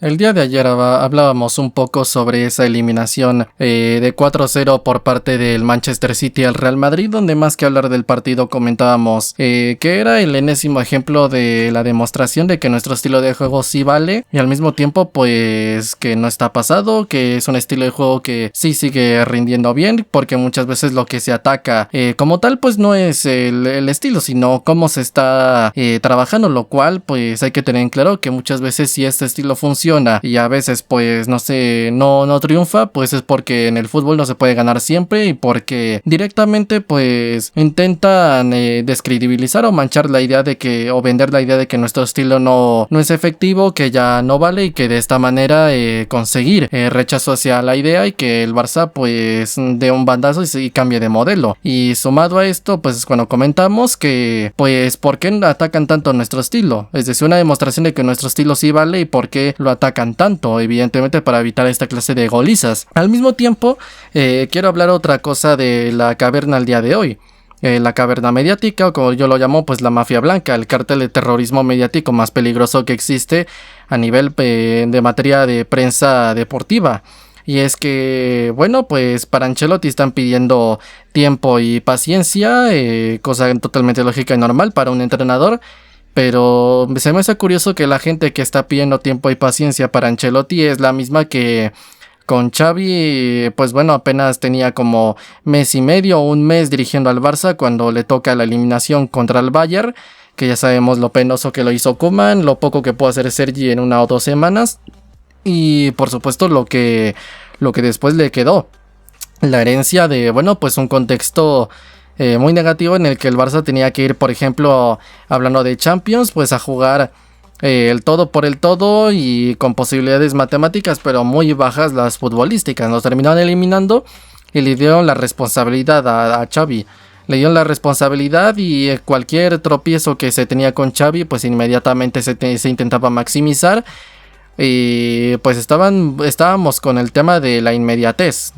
El día de ayer hablábamos un poco sobre esa eliminación de 4-0 por parte del Manchester City al Real Madrid, donde más que hablar del partido comentábamos que era el enésimo ejemplo de la demostración de que nuestro estilo de juego sí vale y al mismo tiempo pues que no está pasado, que es un estilo de juego que sí sigue rindiendo bien, porque muchas veces lo que se ataca como tal pues no es el estilo, sino cómo se está trabajando, lo cual pues hay que tener en claro que muchas veces si este estilo funciona y a veces pues no sé, no triunfa, pues es porque en el fútbol no se puede ganar siempre y porque directamente pues intentan descredibilizar o manchar la idea de que, o vender la idea de que nuestro estilo no es efectivo, que ya no vale y que de esta manera conseguir rechazo hacia la idea y que el Barça pues dé un bandazo y cambie de modelo. Y sumado a esto pues cuando comentamos que pues ¿por qué atacan tanto nuestro estilo? Es decir, una demostración de que nuestro estilo sí vale y por qué lo atacan tanto, evidentemente para evitar esta clase de golizas. Al mismo tiempo, quiero hablar otra cosa de la caverna al día de hoy. La caverna mediática, o como yo lo llamo, pues la mafia blanca, el cártel de terrorismo mediático más peligroso que existe a nivel de materia de prensa deportiva. Y es que, bueno, pues para Ancelotti están pidiendo tiempo y paciencia, cosa totalmente lógica y normal para un entrenador. Pero se me hace curioso que la gente que está pidiendo tiempo y paciencia para Ancelotti es la misma que con Xavi, pues bueno, apenas tenía como mes y medio o un mes dirigiendo al Barça cuando le toca la eliminación contra el Bayern, que ya sabemos lo penoso que lo hizo Koeman, lo poco que pudo hacer Sergi en 1 o 2 semanas y por supuesto lo que después le quedó. La herencia de, bueno, pues un contexto muy negativo en el que el Barça tenía que ir, por ejemplo, hablando de Champions, pues a jugar el todo por el todo y con posibilidades matemáticas, pero muy bajas las futbolísticas. Nos terminaron eliminando y le dieron la responsabilidad a Xavi. Le dieron la responsabilidad y cualquier tropiezo que se tenía con Xavi, pues inmediatamente se intentaba maximizar. Y pues estábamos con el tema de la inmediatez.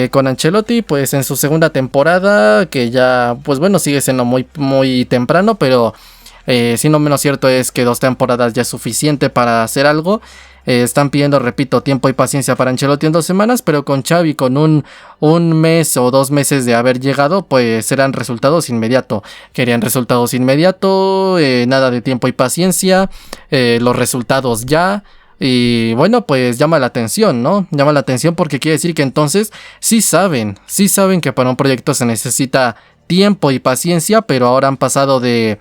Con Ancelotti, pues en su segunda temporada, que ya, pues bueno, sigue siendo muy, muy temprano, pero si no menos cierto es que 2 temporadas ya es suficiente para hacer algo. Están pidiendo, repito, tiempo y paciencia para Ancelotti en 2 semanas, pero con Xavi, con un mes o 2 meses de haber llegado, pues serán resultados inmediatos. Querían resultados inmediatos, nada de tiempo y paciencia, los resultados ya. Y bueno, pues llama la atención, ¿no? Llama la atención porque quiere decir que entonces sí saben que para un proyecto se necesita tiempo y paciencia, pero ahora han pasado de,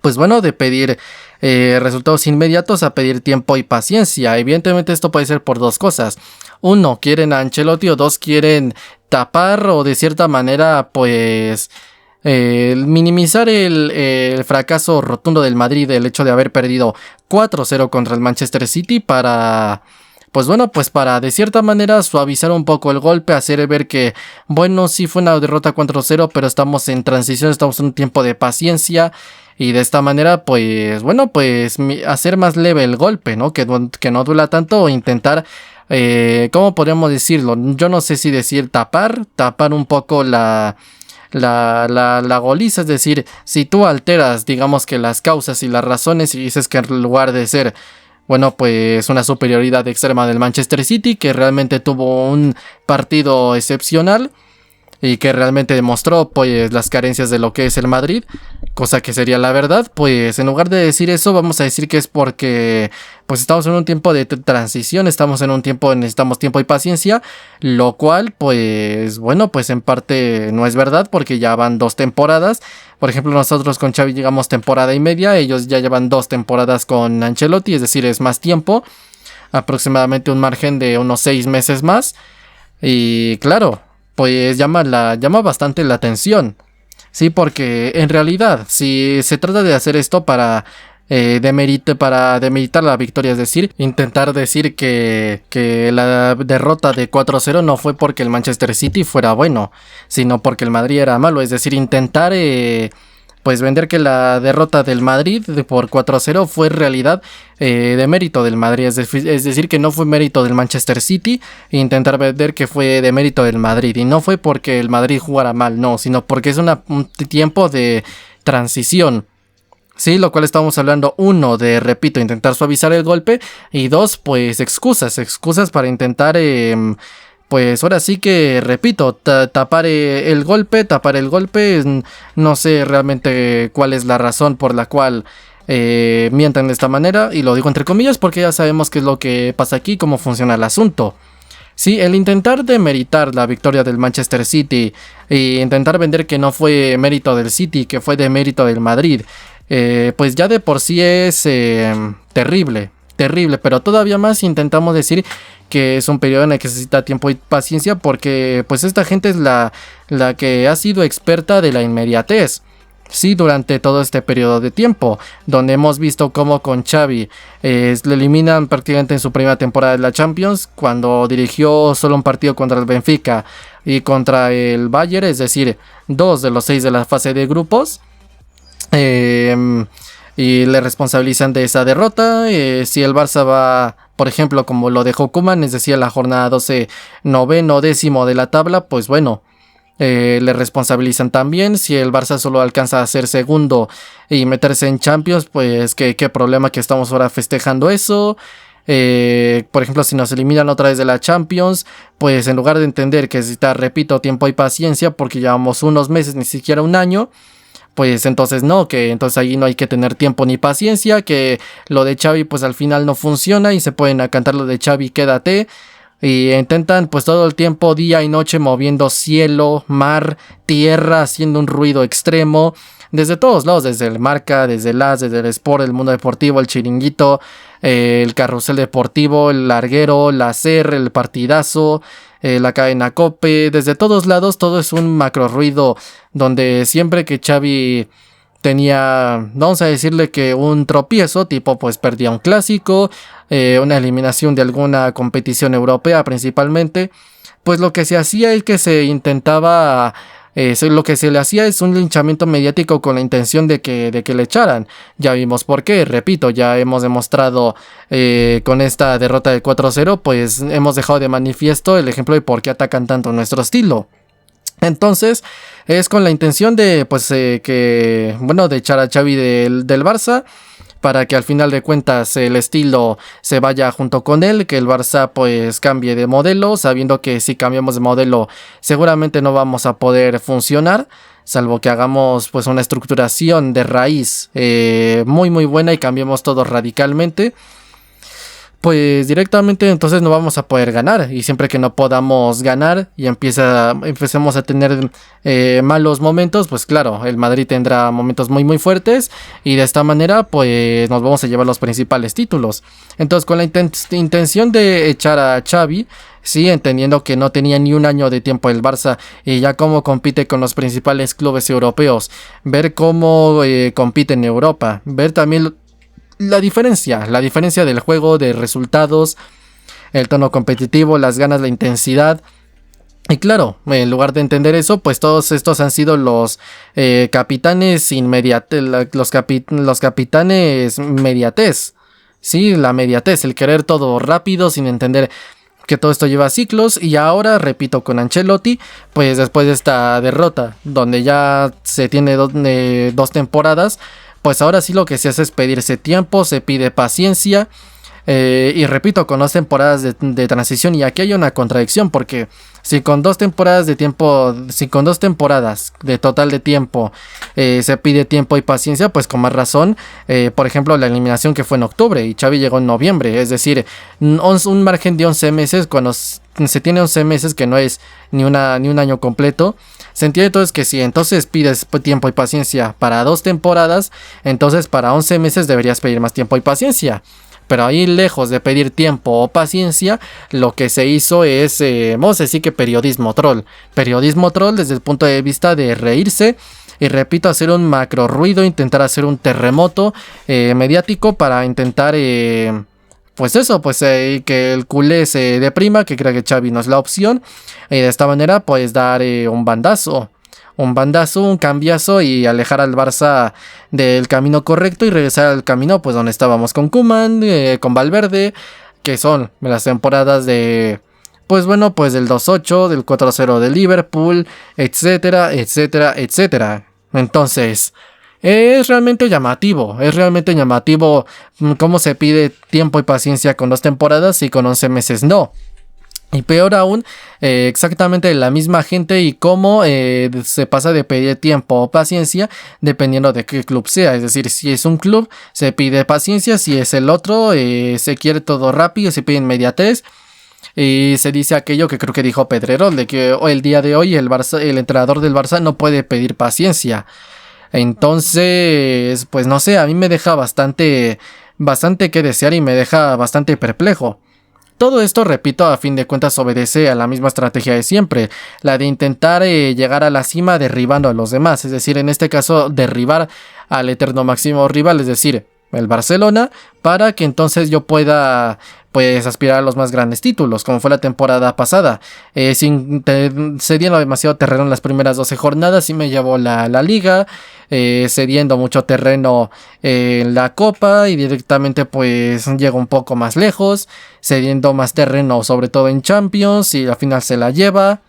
pues bueno, de pedir resultados inmediatos a pedir tiempo y paciencia. Evidentemente esto puede ser por 2 cosas. 1, quieren a Ancelotti, o 2, quieren tapar o de cierta manera, pues minimizar el fracaso rotundo del Madrid, el hecho de haber perdido 4-0 contra el Manchester City para, pues bueno, pues para de cierta manera suavizar un poco el golpe, hacer ver que, bueno, sí fue una derrota 4-0, pero estamos en transición, estamos en un tiempo de paciencia y de esta manera, pues bueno, pues hacer más leve el golpe, ¿no? Que no duela tanto o intentar, ¿cómo podríamos decirlo? Yo no sé si decir tapar un poco la goliza, es decir, si tú alteras, digamos que las causas y las razones y dices que en lugar de ser, bueno, pues una superioridad extrema del Manchester City, que realmente tuvo un partido excepcional y que realmente demostró pues las carencias de lo que es el Madrid, cosa que sería la verdad, pues en lugar de decir eso vamos a decir que es porque pues estamos en un tiempo de transición, estamos en un tiempo, necesitamos tiempo y paciencia, lo cual pues bueno, pues en parte no es verdad porque ya van 2 temporadas. Por ejemplo, nosotros con Xavi llegamos temporada y media, ellos ya llevan 2 temporadas con Ancelotti, es decir, es más tiempo, aproximadamente un margen de unos 6 meses más. Y claro, pues llama bastante la atención. Sí, porque en realidad, si se trata de hacer esto para demeritar la victoria, es decir, intentar decir que la derrota de 4-0 no fue porque el Manchester City fuera bueno, sino porque el Madrid era malo, es decir, intentar pues vender que la derrota del Madrid por 4-0 fue en realidad de mérito del Madrid, es decir, que no fue mérito del Manchester City, e intentar vender que fue de mérito del Madrid, y no fue porque el Madrid jugara mal, no, sino porque es un tiempo de transición. Sí, lo cual estamos hablando, uno, de, repito, intentar suavizar el golpe, y dos, pues excusas para intentar, pues ahora sí que, repito, tapar el golpe, no sé realmente cuál es la razón por la cual mientan de esta manera, y lo digo entre comillas porque ya sabemos qué es lo que pasa aquí, cómo funciona el asunto. Sí, el intentar demeritar la victoria del Manchester City e intentar vender que no fue mérito del City, que fue de mérito del Madrid, pues ya de por sí es terrible, pero todavía más intentamos decir que es un periodo en el que se necesita tiempo y paciencia, porque pues esta gente es la que ha sido experta de la inmediatez. Sí, durante todo este periodo de tiempo, donde hemos visto cómo con Xavi le eliminan prácticamente en su primera temporada de la Champions, cuando dirigió solo un partido contra el Benfica y contra el Bayern, es decir, 2 de los 6 de la fase de grupos, y le responsabilizan de esa derrota. Si el Barça va, por ejemplo, como lo dejó Koeman, es decir, la jornada 12, noveno, décimo de la tabla, pues bueno, le responsabilizan también. Si el Barça solo alcanza a ser segundo y meterse en Champions, pues qué problema que estamos ahora festejando eso. Por ejemplo, si nos eliminan otra vez de la Champions, pues en lugar de entender que necesita, repito, tiempo y paciencia, porque llevamos unos meses, ni siquiera un año, pues entonces no, que entonces ahí no hay que tener tiempo ni paciencia, que lo de Xavi pues al final no funciona y se pueden cantar lo de Xavi quédate. Y intentan pues todo el tiempo, día y noche, moviendo cielo, mar, tierra, haciendo un ruido extremo, desde todos lados, desde el Marca, desde el AS, desde el Sport, el Mundo Deportivo, el Chiringuito, el Carrusel Deportivo, el Larguero, la SER, el Partidazo, la cadena COPE, desde todos lados, todo es un macro ruido, donde siempre que Xavi tenía, vamos a decirle que un tropiezo, tipo pues perdía un clásico, una eliminación de alguna competición europea principalmente, pues lo que se hacía es que se intentaba, lo que se le hacía es un linchamiento mediático con la intención de que le echaran. Ya vimos por qué, repito, ya hemos demostrado con esta derrota de 4-0, pues hemos dejado de manifiesto el ejemplo de por qué atacan tanto nuestro estilo. Entonces es con la intención de pues de echar a Xavi del Barça, para que al final de cuentas el estilo se vaya junto con él, que el Barça pues cambie de modelo, sabiendo que si cambiamos de modelo seguramente no vamos a poder funcionar, salvo que hagamos pues una estructuración de raíz muy buena y cambiemos todo radicalmente. Pues directamente entonces no vamos a poder ganar, y siempre que no podamos ganar y empecemos a tener malos momentos, pues claro, el Madrid tendrá momentos muy fuertes, y de esta manera pues nos vamos a llevar los principales títulos. Entonces, con la intención de echar a Xavi, sí, entendiendo que no tenía ni un año de tiempo el Barça, y ya cómo compite con los principales clubes europeos, ver cómo compite en Europa, ver también la diferencia del juego, de resultados, el tono competitivo, las ganas, la intensidad. Y claro, en lugar de entender eso, pues todos estos han sido los capitanes los capitanes mediatez. Sí, la mediatez, el querer todo rápido sin entender que todo esto lleva ciclos. Y ahora, repito, con Ancelotti, pues después de esta derrota, donde ya se tiene dos temporadas, pues ahora sí lo que se hace es pedirse tiempo, se pide paciencia, y repito, con 2 temporadas de transición. Y aquí hay una contradicción, porque si con 2 temporadas de tiempo, si con 2 temporadas de total de tiempo se pide tiempo y paciencia, pues con más razón, por ejemplo, la eliminación que fue en octubre y Xavi llegó en noviembre, es decir, un margen de 11 meses, cuando se tiene 11 meses, que no es ni un año completo. Se entiende entonces que si entonces pides tiempo y paciencia para 2 temporadas, entonces para 11 meses deberías pedir más tiempo y paciencia. Pero ahí, lejos de pedir tiempo o paciencia, lo que se hizo es, vamos a decir que periodismo troll. Periodismo troll desde el punto de vista de reírse y, repito, hacer un macro ruido, intentar hacer un terremoto mediático para intentar, que el culé se deprima, que crea que Xavi no es la opción, y de esta manera pues dar un bandazo, un cambiazo, y alejar al Barça del camino correcto y regresar al camino pues donde estábamos con Koeman, con Valverde, que son las temporadas de del 2-8, del 4-0 de Liverpool, etcétera. Entonces, Es realmente llamativo cómo se pide tiempo y paciencia con 2 temporadas y con 11 meses no. Y peor aún, exactamente la misma gente y cómo se pasa de pedir tiempo o paciencia dependiendo de qué club sea. Es decir, si es un club se pide paciencia, si es el otro se quiere todo rápido, se pide inmediatez. Y se dice aquello que creo que dijo Pedrerol, de que el día de hoy el entrenador del Barça no puede pedir paciencia. Entonces, pues no sé, a mí me deja bastante que desear y me deja bastante perplejo. Todo esto, repito, a fin de cuentas obedece a la misma estrategia de siempre, la de intentar llegar a la cima derribando a los demás, es decir, en este caso derribar al eterno máximo rival, es decir, el Barcelona, para que entonces yo pueda pues aspirar a los más grandes títulos, como fue la temporada pasada, cediendo demasiado terreno en las primeras 12 jornadas y me llevó la liga, cediendo mucho terreno en la copa y directamente pues llega un poco más lejos, cediendo más terreno sobre todo en Champions y al final se la lleva.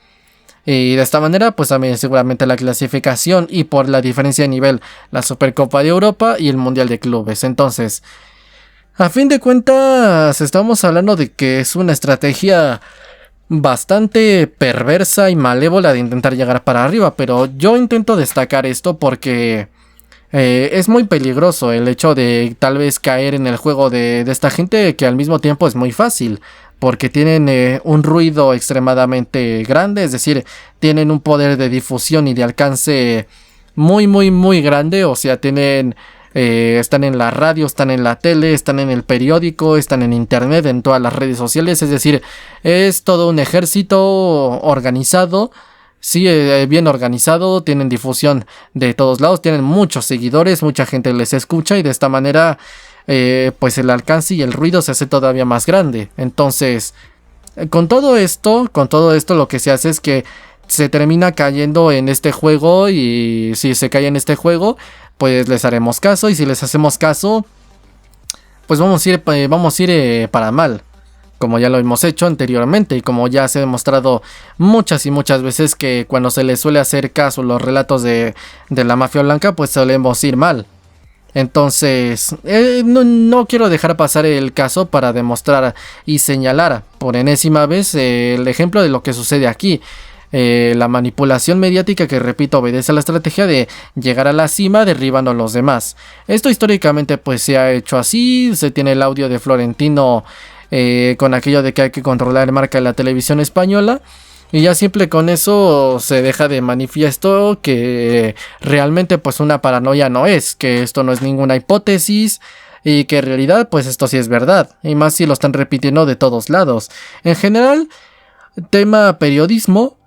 Y de esta manera pues también seguramente la clasificación y por la diferencia de nivel la Supercopa de Europa y el Mundial de Clubes. Entonces, a fin de cuentas estamos hablando de que es una estrategia bastante perversa y malévola de intentar llegar para arriba, pero yo intento destacar esto porque es muy peligroso el hecho de tal vez caer en el juego de esta gente, que al mismo tiempo es muy fácil porque tienen un ruido extremadamente grande, es decir, tienen un poder de difusión y de alcance muy grande, o sea, están en la radio, están en la tele, están en el periódico, están en internet, en todas las redes sociales, es decir, es todo un ejército organizado, sí, bien organizado, tienen difusión de todos lados, tienen muchos seguidores, mucha gente les escucha y de esta manera pues el alcance y el ruido se hace todavía más grande. Entonces, con todo esto lo que se hace es que se termina cayendo en este juego, y si se cae en este juego pues les haremos caso, y si les hacemos caso pues vamos a ir para mal, como ya lo hemos hecho anteriormente y como ya se ha demostrado muchas y muchas veces que cuando se les suele hacer caso los relatos de la mafia blanca pues solemos ir mal. Entonces, no quiero dejar pasar el caso para demostrar y señalar por enésima vez el ejemplo de lo que sucede aquí. La manipulación mediática que, repito, obedece a la estrategia de llegar a la cima derribando a los demás. Esto históricamente pues se ha hecho así. Se tiene el audio de Florentino con aquello de que hay que controlar el marca de la televisión española. Y ya simple con eso se deja de manifiesto que realmente pues una paranoia no es, que esto no es ninguna hipótesis y que en realidad pues esto sí es verdad, y más si lo están repitiendo de todos lados. En general, tema periodismo,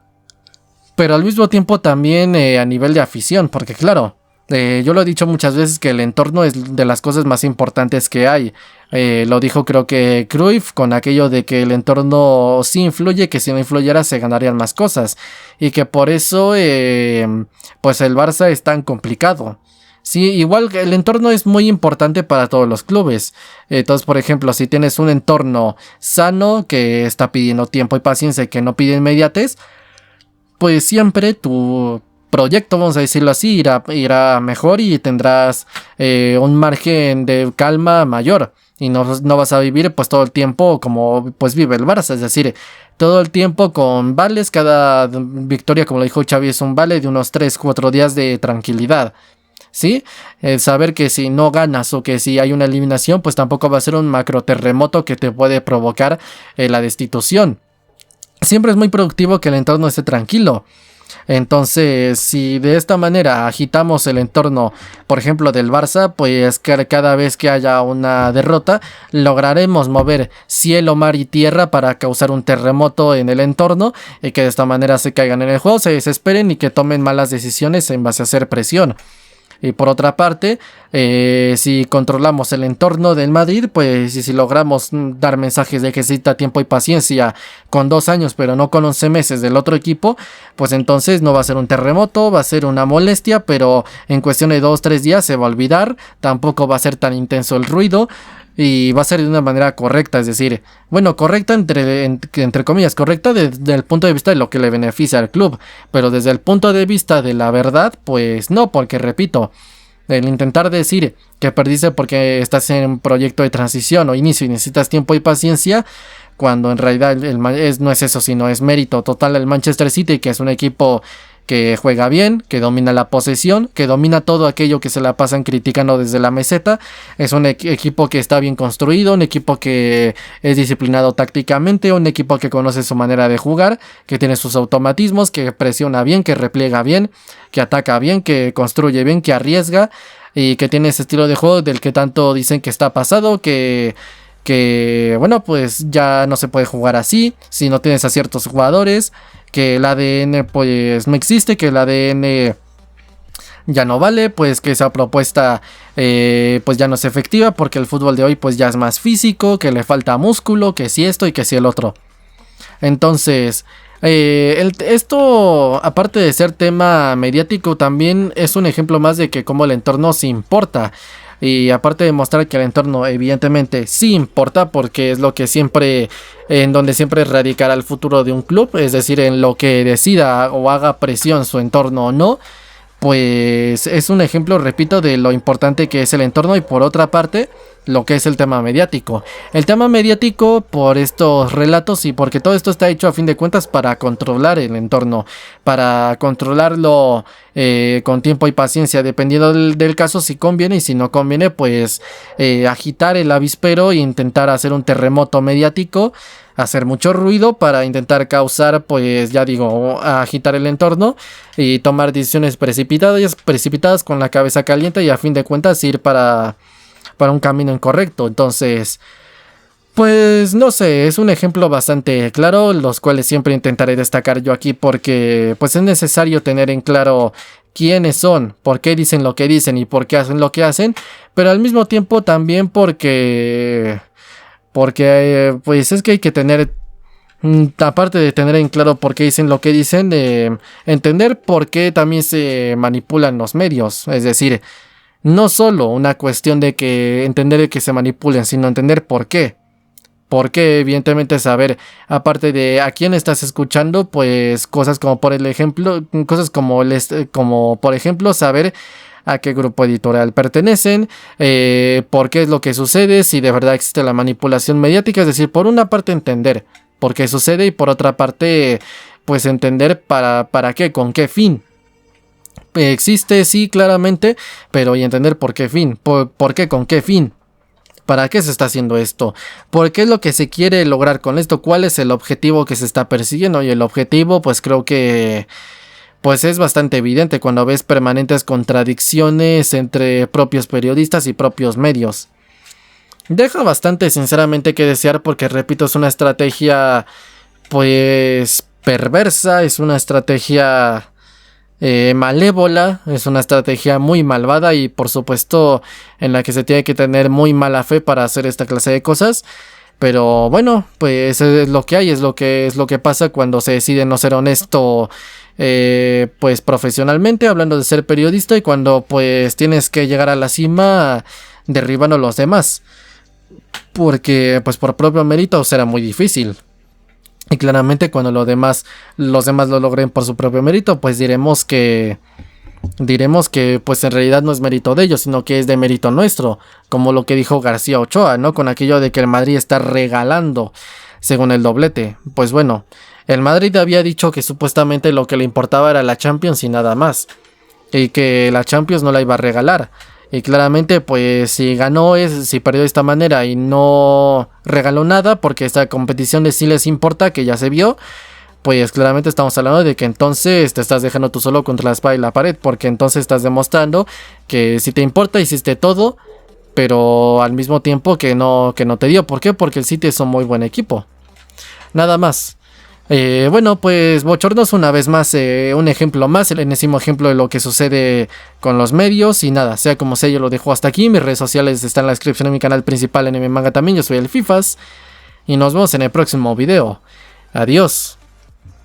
pero al mismo tiempo también a nivel de afición, porque claro, yo lo he dicho muchas veces que el entorno es de las cosas más importantes que hay. Lo dijo creo que Cruyff con aquello de que el entorno sí influye, que si no influyera se ganarían más cosas. Y que por eso pues el Barça es tan complicado. Sí, igual que el entorno es muy importante para todos los clubes. Entonces, por ejemplo, si tienes un entorno sano que está pidiendo tiempo y paciencia y que no pide inmediatez, pues siempre tu proyecto, vamos a decirlo así, irá mejor y tendrás un margen de calma mayor. Y no vas a vivir pues todo el tiempo como pues vive el Barça, es decir, todo el tiempo con vales. Cada victoria, como lo dijo Xavi, es un vale de unos 3-4 días de tranquilidad, ¿sí? El saber que si no ganas o que si hay una eliminación, pues tampoco va a ser un macro terremoto que te puede provocar la destitución. Siempre es muy productivo que el entorno esté tranquilo. Entonces, si de esta manera agitamos el entorno, por ejemplo, del Barça, pues cada vez que haya una derrota, lograremos mover cielo, mar y tierra para causar un terremoto en el entorno y que de esta manera se caigan en el juego, se desesperen y que tomen malas decisiones en base a hacer presión. Y por otra parte, si controlamos el entorno del Madrid, pues y si logramos dar mensajes de que necesita tiempo y paciencia con 2 años, pero no con 11 meses del otro equipo, pues entonces no va a ser un terremoto, va a ser una molestia, pero en cuestión de 2-3 días se va a olvidar, tampoco va a ser tan intenso el ruido. Y va a ser de una manera correcta, es decir, bueno, correcta entre comillas, correcta desde el punto de vista de lo que le beneficia al club, pero desde el punto de vista de la verdad, pues no, porque repito, El intentar decir que perdiste porque estás en un proyecto de transición o inicio y necesitas tiempo y paciencia, cuando en realidad no es eso, sino es mérito total del Manchester City, que es un equipo que juega bien, que domina la posesión, que domina todo aquello que se la pasan criticando desde la meseta. Es un equipo que está bien construido, un equipo que es disciplinado tácticamente, un equipo que conoce su manera de jugar, que tiene sus automatismos, que presiona bien, que repliega bien, que ataca bien, que construye bien, que arriesga y que tiene ese estilo de juego del que tanto dicen que está pasado, que bueno, pues ya no se puede jugar así si no tienes a ciertos jugadores, que el ADN pues no existe, que el ADN ya no vale, pues que esa propuesta pues ya no es efectiva porque el fútbol de hoy pues ya es más físico, que le falta músculo, que si esto y que si el otro. Entonces esto, aparte de ser tema mediático, también es un ejemplo más de que como el entorno se importa. Y aparte de mostrar que el entorno evidentemente sí importa, porque es lo que siempre, en donde siempre radicará el futuro de un club, es decir, en lo que decida o haga presión su entorno o no, pues es un ejemplo, repito, de lo importante que es el entorno. Y por otra parte, lo que es el tema mediático. El tema mediático por estos relatos y porque todo esto está hecho a fin de cuentas para controlar el entorno, para controlarlo con tiempo y paciencia, dependiendo del caso, si conviene, y si no conviene, pues agitar el avispero e intentar hacer un terremoto mediático, hacer mucho ruido para intentar causar, pues ya digo, agitar el entorno y tomar decisiones precipitadas con la cabeza caliente y a fin de cuentas ir para un camino incorrecto. Entonces, pues no sé, es un ejemplo bastante claro, los cuales siempre intentaré destacar yo aquí, porque pues es necesario tener en claro quiénes son, por qué dicen lo que dicen y por qué hacen lo que hacen, pero al mismo tiempo también porque pues es que hay que tener, aparte de tener en claro por qué dicen lo que dicen, entender por qué también se manipulan los medios. Es decir, no solo una cuestión de que entender que se manipulen, sino entender por qué. Porque evidentemente saber, aparte de a quién estás escuchando, pues cosas como por ejemplo saber a qué grupo editorial pertenecen, por qué es lo que sucede, si de verdad existe la manipulación mediática. Es decir, por una parte entender por qué sucede y por otra parte pues entender para qué, con qué fin. Existe, sí, claramente, pero y entender por qué fin, por qué, con qué fin, para qué se está haciendo esto, por qué es lo que se quiere lograr con esto, cuál es el objetivo que se está persiguiendo. Y el objetivo, pues creo que pues es bastante evidente cuando ves permanentes contradicciones entre propios periodistas y propios medios. Deja bastante sinceramente que desear, porque repito, es una estrategia pues perversa, es una estrategia malévola, es una estrategia muy malvada y por supuesto en la que se tiene que tener muy mala fe para hacer esta clase de cosas. Pero bueno, pues es lo que hay, es lo que pasa cuando se decide no ser honesto, pues profesionalmente, hablando de ser periodista, y cuando pues tienes que llegar a la cima derribando a los demás, porque pues por propio mérito será muy difícil. Y claramente cuando los demás lo logren por su propio mérito, pues diremos que pues en realidad no es mérito de ellos, sino que es de mérito nuestro, como lo que dijo García Ochoa, ¿no? Con aquello de que el Madrid está regalando según el doblete. Pues bueno, el Madrid había dicho que supuestamente lo que le importaba era la Champions y nada más, y que la Champions no la iba a regalar. Y claramente pues si perdió de esta manera y no regaló nada, porque esta competición de sí les importa, que ya se vio, pues claramente estamos hablando de que entonces te estás dejando tú solo contra la espada y la pared, porque entonces estás demostrando que si te importa hiciste todo, pero al mismo tiempo que no te dio. ¿Por qué? Porque el City es un muy buen equipo. Nada más. Bueno, pues bochornoso una vez más, un ejemplo más, el enésimo ejemplo de lo que sucede con los medios. Y nada, sea como sea, yo lo dejo hasta aquí. Mis redes sociales están en la descripción de mi canal principal, en mi manga también. Yo soy el Fifas y nos vemos en el próximo video. Adiós.